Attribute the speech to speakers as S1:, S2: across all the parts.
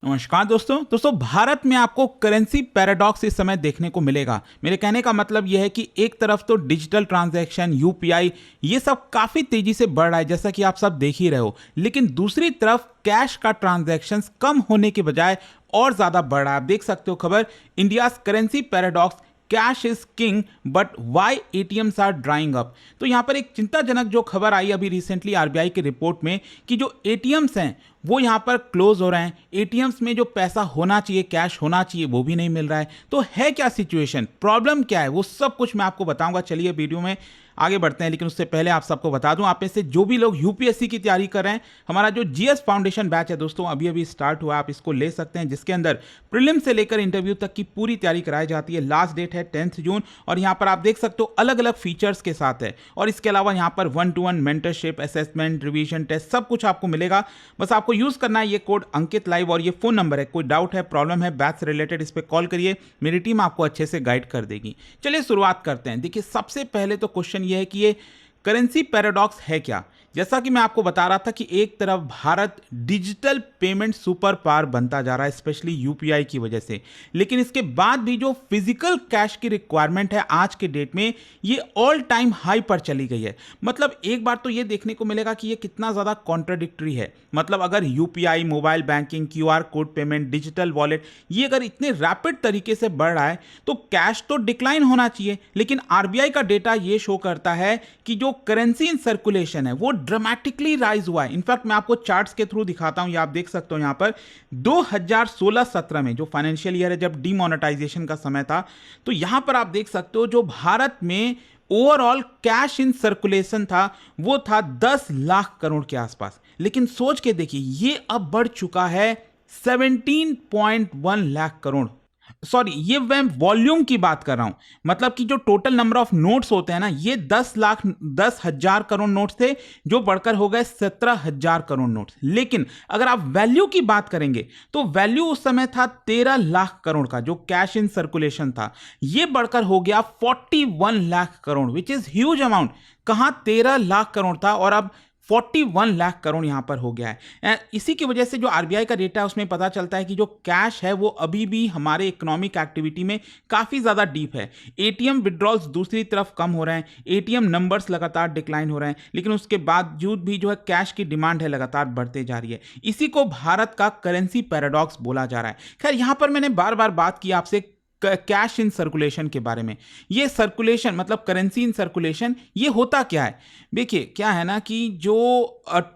S1: नमस्कार दोस्तों भारत में आपको करेंसी पैराडॉक्स इस समय देखने को मिलेगा। मेरे कहने का मतलब यह है कि एक तरफ तो डिजिटल ट्रांजैक्शन यूपीआई ये सब काफी तेजी से बढ़ रहा है, जैसा कि आप सब देख ही रहे हो, लेकिन दूसरी तरफ कैश का ट्रांजैक्शंस कम होने के बजाय और ज्यादा बढ़ रहा है। आप देख सकते हो खबर, India's currency paradox, cash is king but why ATMs are drying up. तो यहां पर एक चिंताजनक जो खबर आई अभी रिसेंटली आरबीआई की रिपोर्ट में कि जो एटीएम्स हैं वो यहां पर क्लोज हो रहे हैं। एटीएम्स में जो पैसा होना चाहिए, कैश होना चाहिए, वो भी नहीं मिल रहा है। तो है क्या सिचुएशन, प्रॉब्लम क्या है, वो सब कुछ मैं आपको बताऊंगा। चलिए वीडियो में आगे बढ़ते हैं, लेकिन उससे पहले आप सबको बता दूं, आप में से जो भी लोग यूपीएससी की तैयारी कर रहे हैं, हमारा जो जीएस फाउंडेशन बैच है दोस्तों अभी अभी स्टार्ट हुआ है, आप इसको ले सकते हैं, जिसके अंदर प्रीलिम से लेकर इंटरव्यू तक की पूरी तैयारी कराई जाती है। लास्ट डेट है 10 जून और यहां पर आप देख सकते हो अलग अलग फीचर्स के साथ है। और इसके अलावा यहां पर 1-to-1 mentorship, assessment, revision test सब कुछ आपको मिलेगा। बस आपको यूज करना है ये कोड अंकित लाइव और ये फोन नंबर है। कोई डाउट है, प्रॉब्लम है बैच से रिलेटेड, इस पर कॉल करिए, मेरी टीम आपको अच्छे से गाइड कर देगी। चलिए शुरुआत करते हैं। देखिए सबसे पहले तो क्वेश्चन ये है कि ये करेंसी पैराडॉक्स है क्या। जैसा कि मैं आपको बता रहा था कि एक तरफ Bharat digital payment super power बनता जा रहा है, स्पेशली यूपीआई की वजह से, लेकिन इसके बाद भी जो फिजिकल कैश की रिक्वायरमेंट है आज के डेट में ये ऑल टाइम हाई पर चली गई है। मतलब एक बार तो ये देखने को मिलेगा कि ये कितना ज्यादा कॉन्ट्राडिक्टरी है। मतलब अगर UPI, mobile banking, QR code payment, digital wallet ये अगर इतने रैपिड तरीके से बढ़ रहा है तो कैश तो डिक्लाइन होना चाहिए। लेकिन आरबीआई का डेटा ये शो करता है कि जो करेंसी इन सर्कुलेशन है वो ड्रामेटिकली राइज हुआ है। इनफैक्ट मैं आपको चार्ट्स के थ्रू दिखाता हूं, ये आप देख सकते हो। यहां पर 2016-17 में जो फाइनेंशियल ईयर है, जब डीमोनेटाइजेशन का समय था, तो यहां पर आप देख सकते हो जो भारत में ओवरऑल कैश इन सर्कुलेशन था वो था 10 लाख करोड़ के आसपास। लेकिन सोच के देखिए ये अब बढ़ चुका है 17.1 लाख करोड़। सॉरी, ये मैं वॉल्यूम की बात कर रहा हूं। मतलब कि जो टोटल नंबर ऑफ नोट्स होते हैं ना, ये 10 हजार करोड़ नोट्स थे, जो बढ़कर हो गए 17 हजार करोड़ नोट्स। लेकिन अगर आप वैल्यू की बात करेंगे तो वैल्यू उस समय था 13 लाख करोड़ का, जो कैश इन सर्कुलेशन था, ये बढ़कर हो गया 41 lakh crore, which is huge amount. कहां 13 लाख करोड़ था और अब 41 लाख करोड़ यहां पर हो गया है। इसी की वजह से जो आरबीआई का डेटा है उसमें पता चलता है कि जो कैश है वो अभी भी हमारे इकोनॉमिक एक्टिविटी में काफी ज्यादा डीप है। एटीएम विड्रॉल्स दूसरी तरफ कम हो रहे हैं, एटीएम नंबर्स लगातार डिक्लाइन हो रहे हैं, लेकिन उसके बावजूद भी जो है कैश की डिमांड है लगातार बढ़ते जा रही है। इसी को भारत का करेंसी पैराडॉक्स बोला जा रहा है। खैर यहां पर मैंने बार बार बात की आपसे कैश इन सर्कुलेशन के बारे में। ये सर्कुलेशन मतलब करेंसी इन सर्कुलेशन ये होता क्या है। देखिए क्या है ना कि जो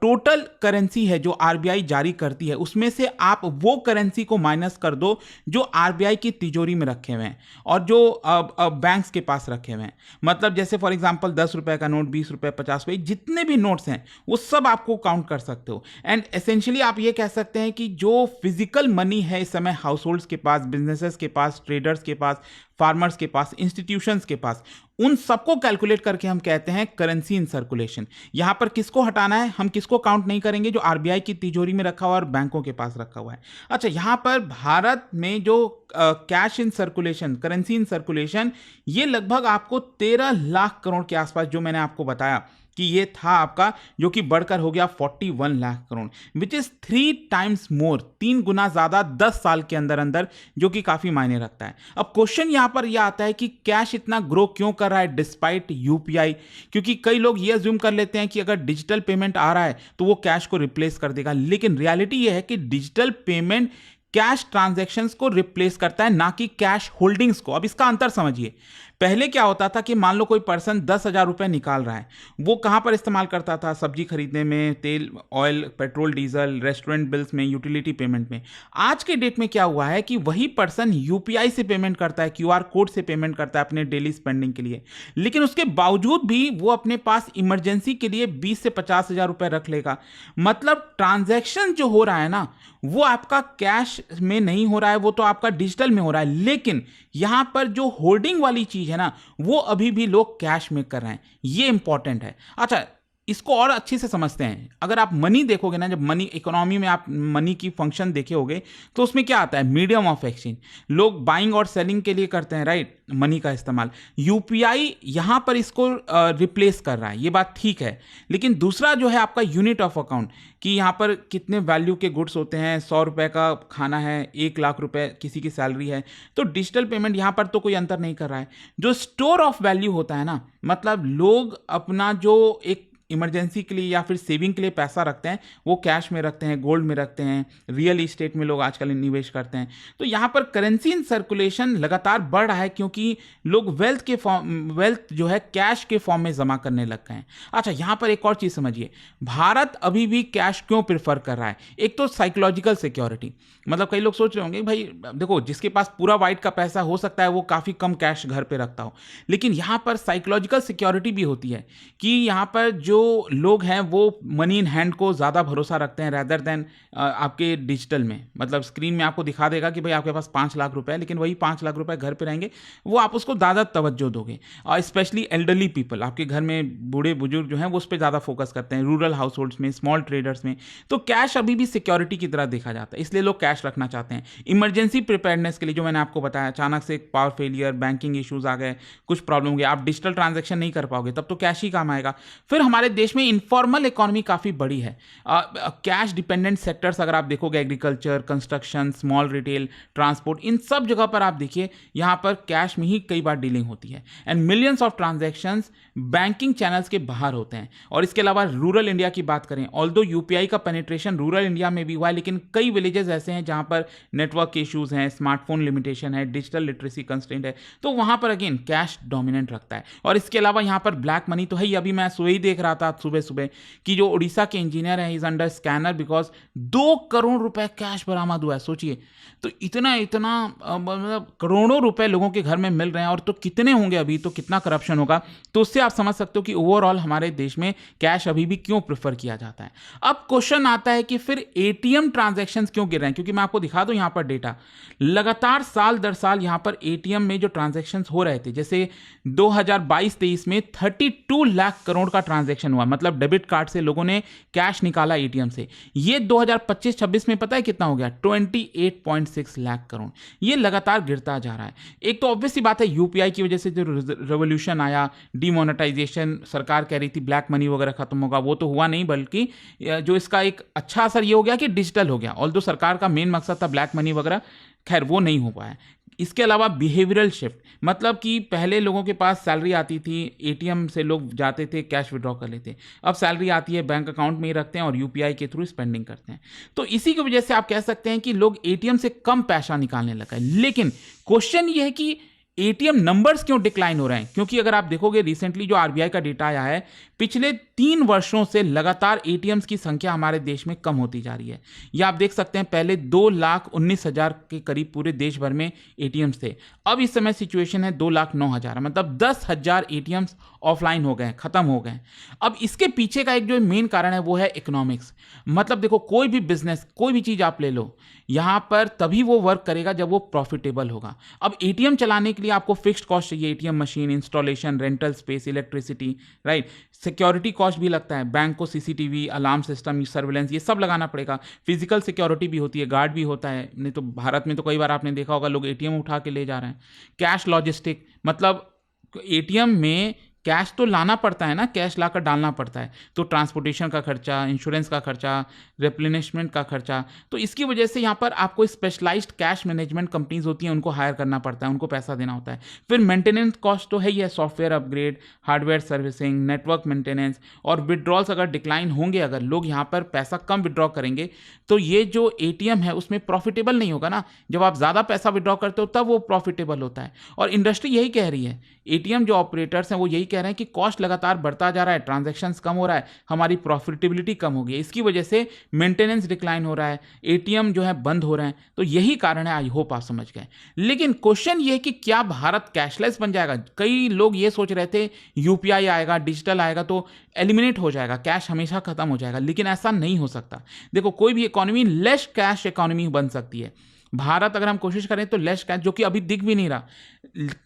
S1: टोटल करेंसी है जो आरबीआई जारी करती है उसमें से आप वो करेंसी को माइनस कर दो जो आरबीआई की तिजोरी में रखे हुए हैं और जो बैंक्स के पास रखे हुए हैं। मतलब जैसे फॉर एग्जांपल 10 रुपए का नोट, 20 रुपए, 50 रुपए, जितने भी नोट्स हैं वो सब आपको काउंट कर सकते हो। एंड एसेंशियली आप ये कह सकते हैं कि जो फिजिकल मनी है इस समय हाउस होल्ड्स के पास, बिजनेसेस के पास, ट्रेडर्स के पास, फार्मर्स के पास, इंस्टीट्यूशंस के पास, उन सबको कैलकुलेट करके हम कहते हैं करेंसी इन सर्कुलेशन। यहां पर किसको हटाना है, हम किसको काउंट नहीं करेंगे, जो आरबीआई की तिजोरी में रखा हुआ और बैंकों के पास रखा हुआ है। अच्छा, यहां पर भारत में जो cash in circulation, currency in circulation, ये लगभग आपको 13 लाख करोड़ के आसपास, जो मैंने आपको बताया कि ये था आपका, जो कि बढ़कर हो गया 41 lakh crore, which is 3 times more, 3 गुना ज्यादा 10 साल के अंदर अंदर, जो कि काफी मायने रखता है। अब क्वेश्चन यहां पर यह आता है कि कैश इतना ग्रो क्यों कर रहा है डिस्पाइट यूपीआई। क्योंकि कई लोग ये अज्यूम कर लेते हैं कि अगर डिजिटल पेमेंट आ रहा है तो वो कैश को रिप्लेस कर देगा, लेकिन रियलिटी यह है कि डिजिटल पेमेंट कैश ट्रांजैक्शंस को रिप्लेस करता है, ना कि कैश होल्डिंग्स को। अब इसका अंतर समझिए। पहले क्या होता था कि मान लो कोई पर्सन 10,000 रुपए निकाल रहा है, वो कहां पर इस्तेमाल करता था, सब्जी खरीदने में, तेल, oil, petrol, diesel, restaurant bills में, यूटिलिटी पेमेंट में। आज के डेट में क्या हुआ है कि वही पर्सन यूपीआई से पेमेंट करता है, क्यूआर कोड से पेमेंट करता है अपने डेली स्पेंडिंग के लिए, लेकिन उसके बावजूद भी वो अपने पास इमरजेंसी के लिए 20 से 50,000 रुपए रख लेगा। मतलब ट्रांजैक्शन जो हो रहा है ना वो आपका कैश में नहीं हो रहा है, वो तो आपका डिजिटल में हो रहा है, लेकिन यहां पर जो होल्डिंग वाली चीज है ना वो अभी भी लोग कैश में कर रहे हैं। ये इंपॉर्टेंट है। अच्छा, इसको और अच्छे से समझते हैं। अगर आप मनी देखोगे ना, जब मनी इकोनॉमी में आप मनी की फंक्शन देखे होगे तो उसमें क्या आता है, मीडियम ऑफ एक्सचेंज। लोग बाइंग और सेलिंग के लिए करते हैं, राइट, मनी का इस्तेमाल। यूपीआई यहां पर इसको रिप्लेस कर रहा है, ये बात ठीक है। लेकिन दूसरा जो है आपका यूनिट ऑफ अकाउंट, कि यहाँ पर कितने वैल्यू के गुड्स होते हैं, 100 रुपए का खाना है, 1 लाख रुपए किसी की सैलरी है, तो डिजिटल पेमेंट यहाँ पर तो कोई अंतर नहीं कर रहा है। जो स्टोर ऑफ वैल्यू होता है ना, मतलब लोग अपना जो एक इमरजेंसी के लिए या फिर सेविंग के लिए पैसा रखते हैं, वो कैश में रखते हैं, गोल्ड में रखते हैं, रियल इस्टेट में लोग आजकल निवेश करते हैं। तो यहाँ पर करेंसी इन सर्कुलेशन लगातार बढ़ रहा है, क्योंकि लोग वेल्थ जो है कैश के फॉर्म में जमा करने लग गए हैं। अच्छा, यहाँ पर एक और चीज़ समझिए, भारत अभी भी कैश क्यों प्रेफर कर रहा है? एक तो साइकोलॉजिकल सिक्योरिटी, मतलब कई लोग सोच रहे होंगे भाई देखो, जिसके पास पूरा वाइट का पैसा हो सकता है वो काफ़ी कम कैश घर पे रखता हो, लेकिन यहाँ पर साइकोलॉजिकल सिक्योरिटी भी होती है कि यहाँ पर जो लोग हैं वो मनी इन हैंड को ज़्यादा भरोसा रखते हैं रैदर देन आपके डिजिटल में। मतलब स्क्रीन में आपको दिखा देगा कि भाई आपके पास 5 लाख रुपए है, लेकिन वही 5 लाख रुपए घर पे रहेंगे, वो आप उसको ज़्यादा तवज्जो दोगे। और स्पेशली एल्डरली पीपल, आपके घर में बूढ़े बुजुर्ग जो हैं वो उस पर ज़्यादा फोकस करते हैं, रूरल हाउस होल्ड्स में, स्मॉल ट्रेडर्स में। तो कैश अभी भी सिक्योरिटी की तरह देखा जाता है, इसलिए लोग कैश रखना चाहते हैं। इमरजेंसी प्रिपेयरनेस के लिए, जो मैंने आपको बताया, अचानक से पावर फेलियर, बैंकिंग इश्यूज आ गए, कुछ प्रॉब्लम हो गया, आप डिजिटल ट्रांजैक्शन नहीं कर पाओगे, तब तो कैश ही काम आएगा। फिर हमारे देश में इनफॉर्मल इकोनॉमी काफ़ी बड़ी है। कैश डिपेंडेंट सेक्टर्स अगर आप देखोगे, agriculture, construction, small retail, transport, इन सब जगह पर आप देखिए यहाँ पर कैश में ही कई बार डीलिंग होती है। And millions of transactions banking channels के बाहर होते हैं। और इसके अलावा रूरल इंडिया की बात करें, ऑल्दो यूपीआई का पेनिट्रेशन रूरल इंडिया में भी हुआ है, लेकिन कई विलेजेस ऐसे हैं जहाँ पर नेटवर्क के इश्यूज हैं, स्मार्टफोन लिमिटेशन है, डिजिटल लिटरेसी कंस्ट्रेंट है, तो वहाँ पर अगेन कैश डोमिनेंट रखता है। और इसके अलावा यहाँ पर ब्लैक मनी तो है ही। अभी मैं वही देख रहा था सुबह सुबह कि जो उड़ीसा के इंजीनियर है, is under scanner because 2 crore रुपए कैश बरामद हुआ है। सोचिए, तो इतना मतलब करोड़ों रुपए लोगों के घर में मिल रहे हैं, और तो कितने होंगे अभी, तो कितना करप्शन होगा। तो उससे आप समझ सकते हो कि ओवरऑल हमारे देश में कैश अभी भी क्यों प्रेफर किया जाता है। अब क्वेश्चन आता है कि फिर एटीएम ट्रांजैक्शंस क्यों गिर रहे हैं? क्योंकि मैं आपको दिखा दूं यहाँ पर डेटा, लगातार साल दर साल यहाँ पर एटीएम में जो ट्रांजैक्शंस हो रहे थे, जैसे 2022-23 में 32 लाख करोड़ का ट्रांजैक्शन हुआ, मतलब डेबिट कार्ड से लोगों ने कैश निकाला एटीएम से। ये 2025-26 में पता है कितना हो गया? 28.6 लाख करोड़। ये लगातार गिरता जा रहा है। एक तो ऑब्वियस सी बात है, यूपीआई की वजह से जो रेवोल्यूशन आया, डिमोनेटाइजेशन, सरकार कह रही थी ब्लैक मनी वगैरह खत्म होगा, वो तो हुआ नहीं, बल्कि जो इसका एक अच्छा असर ये हो गया कि डिजिटल हो गया। ऑल्दो सरकार का मेन मकसद था ब्लैक मनी वगैरह, खैर वो नहीं हो पाया। इसके अलावा बिहेवियरल शिफ्ट, मतलब कि पहले लोगों के पास सैलरी आती थी, एटीएम से लोग जाते थे, कैश विड्रॉ कर लेते। अब सैलरी आती है, बैंक अकाउंट में ही रखते हैं और यूपीआई के थ्रू स्पेंडिंग करते हैं। तो इसी की वजह से आप कह सकते हैं कि लोग एटीएम से कम पैसा निकालने लगा है। लेकिन क्वेश्चन ये है कि एटीएम नंबर्स क्यों डिक्लाइन हो रहे हैं? क्योंकि अगर आप देखोगे रिसेंटली जो आरबीआई का डेटा आया है, पिछले 3 वर्षों से लगातार एटीएम्स की संख्या हमारे देश में कम होती जा रही है। यह आप देख सकते हैं, पहले 2,19,000 के करीब पूरे देश भर में एटीएम्स थे। अब इस समय सिचुएशन है 2,09,000, मतलब 10,000 एटीएम्स ऑफलाइन हो गए, खत्म हो गए। अब इसके पीछे का एक जो मेन कारण है वो है इकोनॉमिक्स। मतलब देखो, कोई भी बिजनेस, कोई भी चीज आप ले लो, यहां पर तभी वो वर्क करेगा जब वो प्रॉफिटेबल होगा। अब एटीएम चलाने के लिए आपको फिक्स्ड कॉस्ट चाहिए, ATM machine, installation, rental space, electricity, right. Security cost भी लगता है, बैंक को सीसीटीवी, अलार्म सिस्टम, सर्विलेंस, ये सब लगाना पड़ेगा। फिजिकल सिक्योरिटी भी होती है, गार्ड भी होता है। नहीं तो भारत में तो कई बार आपने देखा होगा लोग एटीएम उठा के ले जा रहे हैं। कैश लॉजिस्टिक, मतलब एटीएम में कैश तो लाना पड़ता है ना, कैश लाकर डालना पड़ता है, तो ट्रांसपोर्टेशन का खर्चा, इंश्योरेंस का खर्चा, रिप्लेनिशमेंट का खर्चा। तो इसकी वजह से यहाँ पर आपको स्पेशलाइज्ड कैश मैनेजमेंट कंपनीज होती हैं, उनको हायर करना पड़ता है, उनको पैसा देना होता है। फिर मेंटेनेंस कॉस्ट तो है ही है, software upgrade, hardware servicing, network maintenance, और विड्रॉल्स अगर डिक्लाइन होंगे, अगर लोग यहाँ पर पैसा कम विड्रॉ करेंगे, तो ये जो एटीएम है उसमें प्रॉफिटेबल नहीं होगा ना। जब आप ज़्यादा पैसा विड्रॉ करते हो तब वो प्रॉफिटेबल होता है। और इंडस्ट्री यही कह रही है, एटीएम जो ऑपरेटर्स हैं वो यही कह रहे हैं कि कॉस्ट लगातार बढ़ता जा रहा है, ट्रांजैक्शंस कम हो रहा है, हमारी प्रॉफिटेबिलिटी कम हो गई है, इसकी वजह से मेंटेनेंस डिक्लाइन हो रहा है, एटीएम जो है बंद हो रहे हैं। तो यही कारण है। आई होप आप समझ गए। लेकिन क्वेश्चन ये है कि क्या भारत कैशलेस बन जाएगा? कई लोग ये सोच रहे थे यूपीआई आएगा, डिजिटल आएगा तो एलिमिनेट हो जाएगा, कैश हमेशा खत्म हो जाएगा, लेकिन ऐसा नहीं हो सकता। देखो, कोई भी इकोनॉमी लेस कैश इकोनॉमी बन सकती है। भारत अगर हम कोशिश करें तो लेस कैश, जो कि अभी दिख भी नहीं रहा,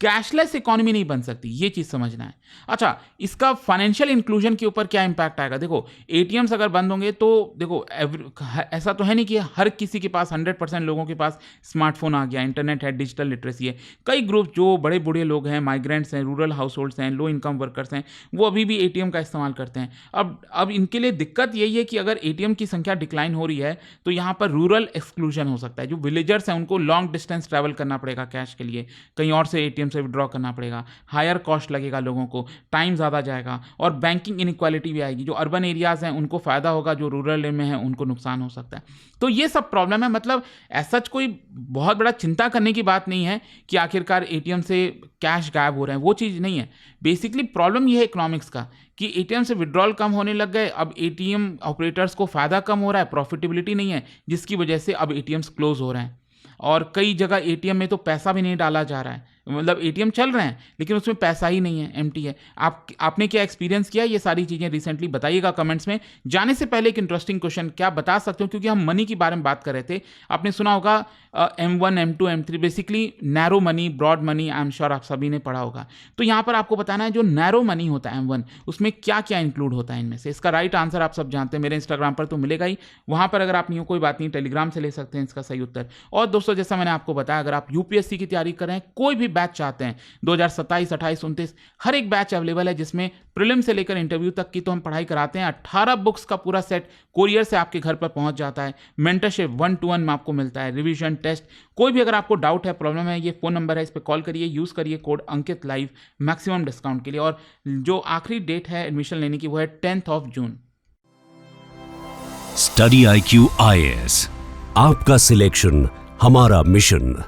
S1: कैशलेस इकोनॉमी नहीं बन सकती, ये चीज़ समझना है। अच्छा, इसका फाइनेंशियल इंक्लूजन के ऊपर क्या इंपैक्ट आएगा? देखो, एटीएम्स अगर बंद होंगे तो देखो ऐसा तो है नहीं कि हर किसी के पास 100% लोगों के पास स्मार्टफोन आ गया, इंटरनेट है, डिजिटल लिटरेसी है। कई ग्रुप जो बड़े बूढ़े लोग हैं, माइग्रेंट्स हैं, रूरल हाउस होल्ड्स हैं, लो इनकम वर्कर्स हैं, वो अभी भी एटीएम का इस्तेमाल करते हैं। अब इनके लिए दिक्कत यही है कि अगर एटीएम की संख्या डिक्लाइन हो रही है तो यहाँ पर रूरल एक्सक्लूजन हो सकता है। जो विलेजर्स हैं उनको लॉन्ग डिस्टेंस ट्रैवल करना पड़ेगा कैश के लिए, कहीं और से एटीएम से विड्रॉ करना पड़ेगा, हायर कॉस्ट लगेगा लोगों को, टाइम ज़्यादा जाएगा, और बैंकिंग इनइक्वालिटी भी आएगी। जो अर्बन एरियाज़ हैं उनको फ़ायदा होगा, जो रूरल में है उनको नुकसान हो सकता है। तो ये सब प्रॉब्लम है। मतलब ऐसा कोई बहुत बड़ा चिंता करने की बात नहीं है कि आखिरकार एटीएम से कैश गायब हो रहे हैं, वो चीज़ नहीं है। बेसिकली प्रॉब्लम ये है इकोनॉमिक्स का कि एटीएम से विड्रॉल कम होने लग गए, अब एटीएम ऑपरेटर्स को फ़ायदा कम हो रहा है, प्रॉफिटेबिलिटी नहीं है, जिसकी वजह से अब एटीएम्स क्लोज हो रहे हैं। और कई जगह एटीएम में तो पैसा भी नहीं डाला जा रहा है, मतलब एटीएम चल रहे हैं लेकिन उसमें पैसा ही नहीं है, एम्प्टी है। आपने क्या एक्सपीरियंस किया ये सारी चीज़ें रिसेंटली? बताइएगा कमेंट्स में। जाने से पहले एक इंटरेस्टिंग क्वेश्चन, क्या बता सकते हो, क्योंकि हम मनी के बारे में बात कर रहे थे, आपने सुना होगा M1, M2, M3, basically narrow money, broad money, I am sure आप सभी ने पढ़ा होगा। तो यहाँ पर आपको बताना है जो नैरो मनी होता है M1, उसमें क्या क्या इंक्लूड होता है इनमें से। इसका राइट आंसर आप सब जानते हैं, मेरे इंस्टाग्राम पर तो मिलेगा ही, वहाँ पर अगर आप नहीं हो कोई बात नहीं, टेलीग्राम से ले सकते हैं इसका सही उत्तर। और दोस्तों, जैसा मैंने आपको बताया, अगर आप यूपीएससी की तैयारी कर रहे हैं, कोई भी बैच चाहते हैं, 2027, 28, 29 हर एक बैच अवेलेबल है, जिसमें प्रीलिम से लेकर इंटरव्यू तक की तो हम पढ़ाई कराते हैं। 18 बुक्स का पूरा सेट कोरियर से आपके घर पर पहुंच जाता है। मेंटरशिप 1-to-1 में आपको मिलता है, रिवीजन, टेस्ट। कोई भी अगर आपको डाउट है, प्रॉब्लम है, ये फ़ोन नंबर है, इस पर कॉल करिए, यूज़ करिए कोड अंकित लाइव मैक्सिमम डिस्काउंट के लिए। और जो आखिरी डेट है एडमिशन लेने की वो है 10 जून।
S2: स्टडी IQ IAS, आपका सिलेक्शन हमारा मिशन।